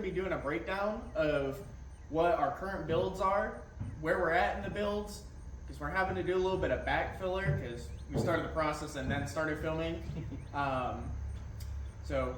going to be doing a breakdown of what our current builds are, where we're at in the builds, because we're having to do a little bit of back filler because we started the process and then started filming. So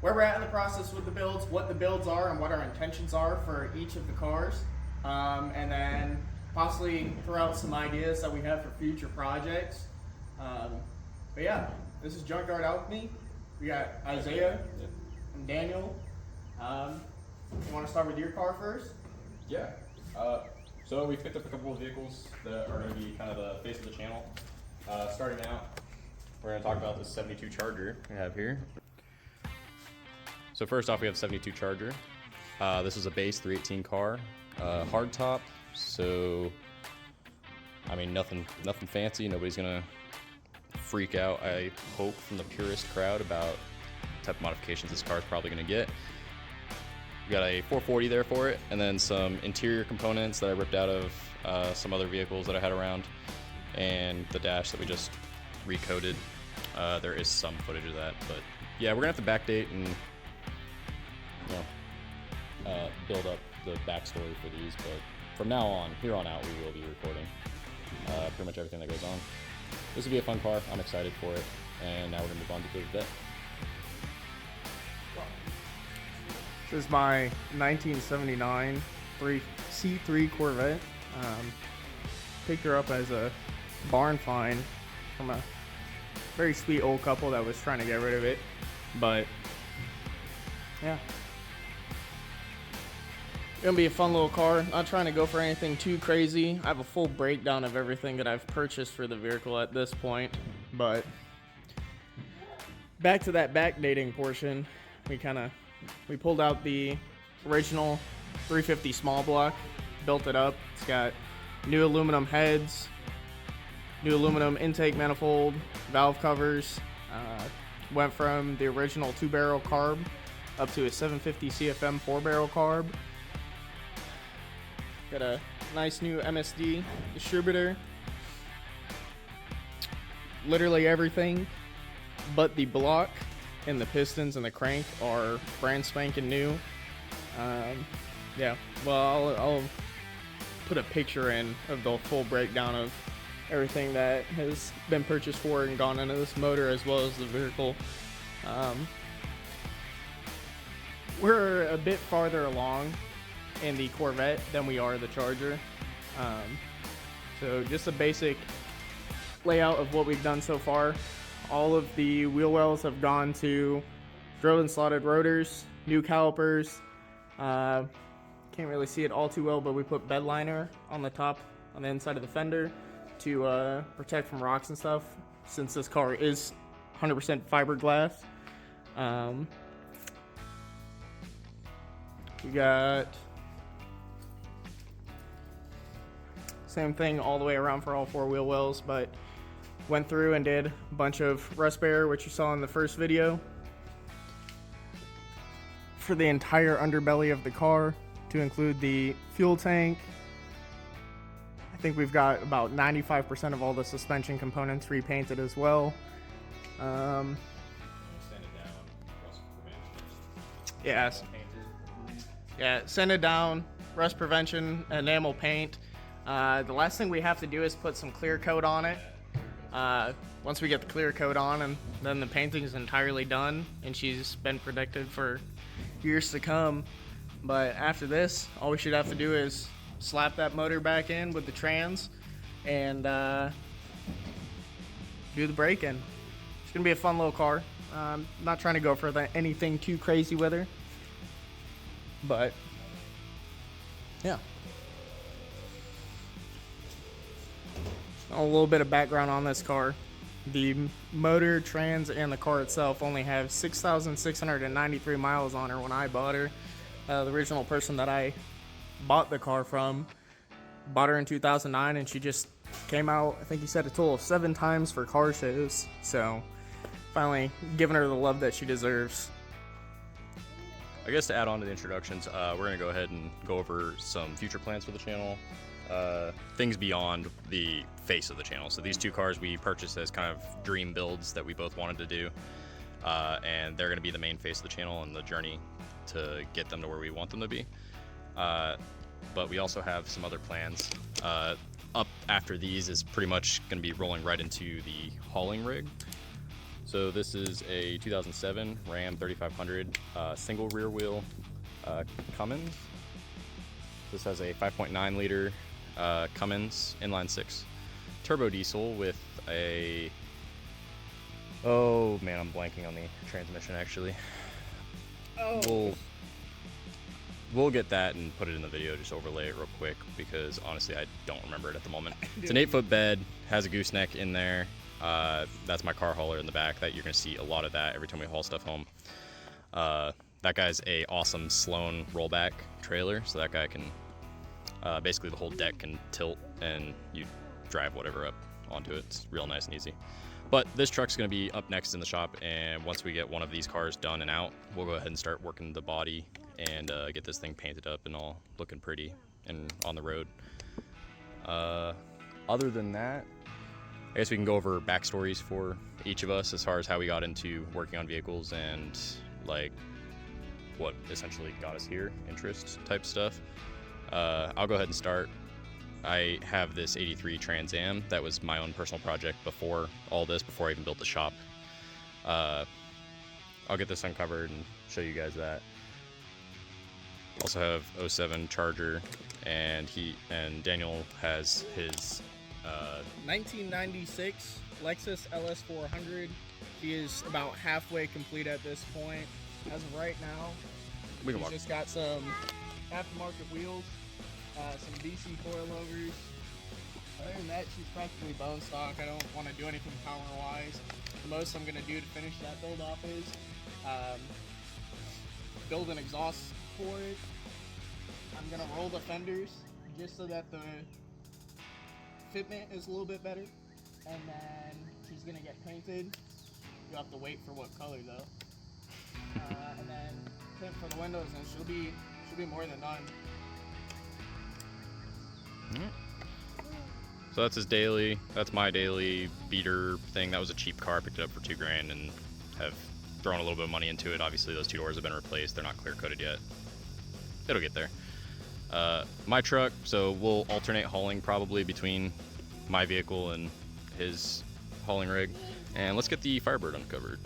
where we're at in the process with the builds, what the builds are, and what our intentions are for each of the cars, and then possibly throw out some ideas that we have for future projects. But yeah, this is Junkyard Alchemy. We got Isaiah and Daniel. You want to start with your car first? Yeah. So we picked up a couple of vehicles that are going to be kind of the face of the channel. Starting out, we're going to talk about the 72 Charger we have here. So first off, we have 72 Charger. This is a base 318 car, hardtop. So, I mean, nothing fancy. Nobody's gonna freak out, I hope, from the purist crowd about the type of modifications this car is probably gonna get. We got a 440 there for it, and then some interior components that I ripped out of some other vehicles that I had around, and the dash that we just recoated. There is some footage of that, but yeah, we're gonna have to backdate and build up the backstory for these, but from now on, here on out, we will be recording pretty much everything that goes on. This will be a fun car. I'm excited for it, and now we're gonna move on to the vet. This is my 1979 C3 Corvette. Picked her up as a barn find from a very sweet old couple that was trying to get rid of it, but yeah. Gonna be a fun little car. Not trying to go for anything too crazy. I have a full breakdown of everything that I've purchased for the vehicle at this point, but back to that backdating portion, we pulled out the original 350 small block, built it up. It's got new aluminum heads, new aluminum intake manifold, valve covers. Went from the original 2-barrel carb up to a 750 CFM 4-barrel carb. Got a nice new MSD distributor. Literally everything but the block and the pistons and the crank are brand spanking new. Yeah, well, I'll put a picture in of the full breakdown of everything that has been purchased for and gone into this motor, as well as the vehicle. We're a bit farther along in the Corvette than we are the Charger. So just a basic layout of what we've done so far. All of the wheel wells have gone to drilled and slotted rotors, new calipers. Can't really see it all too well, but we put bed liner on the top, on the inside of the fender to protect from rocks and stuff, since this car is 100% fiberglass. We got same thing all the way around for all 4 wheel wells, but went through and did a bunch of rust barrier, which you saw in the first video, for the entire underbelly of the car, to include the fuel tank. I think we've got about 95% of all the suspension components repainted as well. Yes. Yeah, sanded down, rust prevention, enamel paint. The last thing we have to do is put some clear coat on it. Once we get the clear coat on, and then the painting is entirely done, and she's been protected for years to come. But after this, all we should have to do is slap that motor back in with the trans and do the break-in. It's gonna be a fun little car. Not trying to go for anything too crazy with her, but yeah. A little bit of background on this car. The motor, trans, and the car itself only have 6,693 miles on her when I bought her. The original person that I bought the car from bought her in 2009, and she just came out, I think he said, a total of 7 times for car shows. So finally giving her the love that she deserves. I guess to add on to the introductions, we're going to go ahead and go over some future plans for the channel. Things beyond the face of the channel. So these 2 cars we purchased as kind of dream builds that we both wanted to do, and they're going to be the main face of the channel and the journey to get them to where we want them to be. But we also have some other plans. Up after these is pretty much going to be rolling right into the hauling rig. So this is a 2007 Ram 3500 single rear wheel Cummins. This has a 5.9 liter Cummins inline 6 turbo diesel with a, oh man, I'm blanking on the transmission actually. Oh. We'll get that and put it in the video, just overlay it real quick, because honestly I don't remember it at the moment. It's an 8-foot bed, has a gooseneck in there. That's my car hauler in the back. That you're gonna see a lot of that every time we haul stuff home. That guy's a awesome Sloan rollback trailer, so that guy can basically the whole deck can tilt and you drive whatever up onto it. It's real nice and easy. But this truck's gonna be up next in the shop, and once we get one of these cars done and out, we'll go ahead and start working the body and get this thing painted up and all looking pretty and on the road. Other than that, I guess we can go over backstories for each of us as far as how we got into working on vehicles and like what essentially got us here, interest type stuff. I'll go ahead and start. I have this 83 Trans Am that was my own personal project before all this, before I even built the shop. I'll get this uncovered and show you guys that. Also have 07 Charger, and Daniel has his 1996 Lexus LS400. She is about halfway complete at this point. As of right now, she's just got some aftermarket wheels, some DC coilovers. Other than that, she's practically bone stock. I don't want to do anything power-wise. The most I'm going to do to finish that build off is build an exhaust for it. I'm going to roll the fenders just so that the fitment is a little bit better. And then she's going to get painted. You'll have to wait for what color though. And then tint for the windows, and she'll be more than done. So that's his daily. That's my daily beater thing. That was a cheap car. I picked it up for $2,000 and have thrown a little bit of money into it. Obviously, those two doors have been replaced. They're not clear coated yet. It'll get there. My truck. So we'll alternate hauling probably between my vehicle and his hauling rig. And let's get the Firebird uncovered.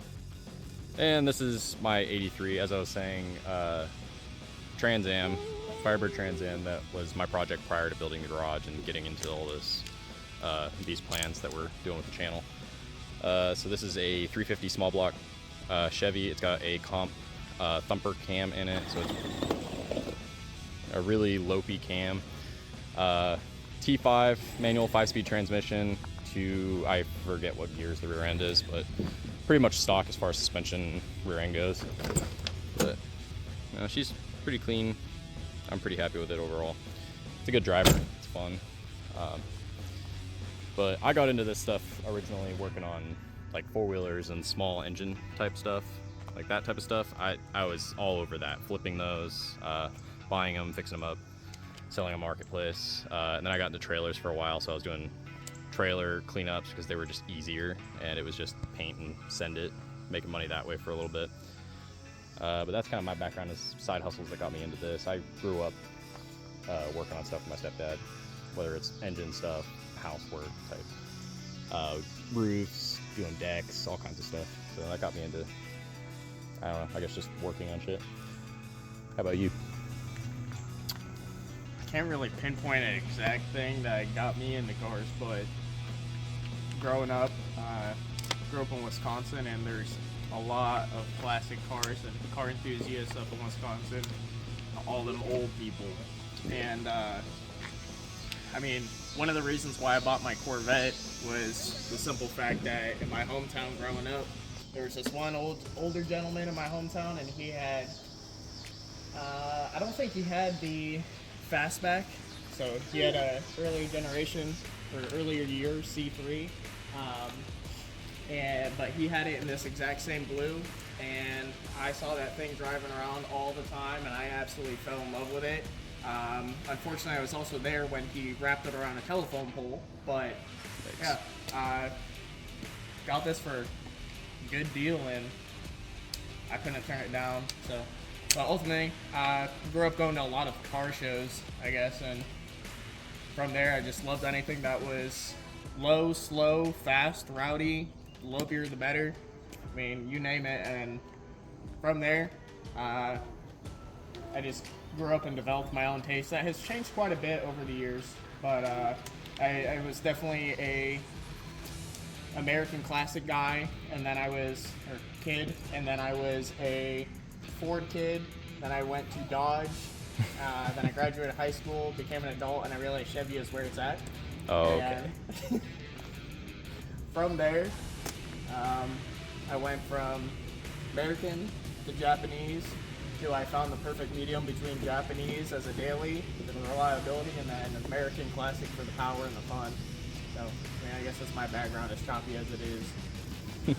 And this is my 83, as I was saying, Trans Am, Firebird Trans Am. That was my project prior to building the garage and getting into all this, these plans that we're doing with the channel. So this is a 350 small block Chevy. It's got a comp thumper cam in it, so it's a really lopey cam. T5 manual 5-speed transmission to, I forget what gears the rear end is, but pretty much stock as far as suspension rear end goes. But you know, she's pretty clean. I'm pretty happy with it overall. It's a good driver. It's fun. But I got into this stuff originally working on like four-wheelers and small engine type stuff, like that type of stuff. I was all over that, flipping those, buying them, fixing them up, selling on Marketplace. And then I got into trailers for a while, so I was doing trailer cleanups because they were just easier, and it was just paint and send it, making money that way for a little bit. But that's kind of my background, is side hustles that got me into this. I grew up working on stuff with my stepdad, whether it's engine stuff, housework type, roofs, doing decks, all kinds of stuff. So that got me into, I don't know, I guess just working on shit. How about you? I can't really pinpoint an exact thing that got me into cars, but growing up, grew up in Wisconsin, and there's a lot of classic cars and car enthusiasts up in Wisconsin, all them old people. And I mean, one of the reasons why I bought my Corvette was the simple fact that in my hometown growing up, there was this one older gentleman in my hometown, and he had, I don't think he had the fastback, so he had a earlier generation or earlier year C3, but he had it in this exact same blue, and I saw that thing driving around all the time, and I absolutely fell in love with it. Unfortunately, I was also there when he wrapped it around a telephone pole, but yeah, got this for a good deal, and I couldn't turn it down. So But ultimately, grew up going to a lot of car shows, I guess, and from there I just loved anything that was low, slow, fast, rowdy. The lopier the better. I mean, you name it. And from there, I just grew up and developed my own taste. That has changed quite a bit over the years, but I was definitely a American classic guy, and then I was kid, and then I was a Ford kid. Then I went to Dodge. Then I graduated high school, became an adult, and I realized Chevy is where it's at. Oh, okay. And from there, I went from American to Japanese till I found the perfect medium between Japanese as a daily, the reliability, and then American classic for the power and the fun. So, I mean, I guess that's my background, as choppy as it is.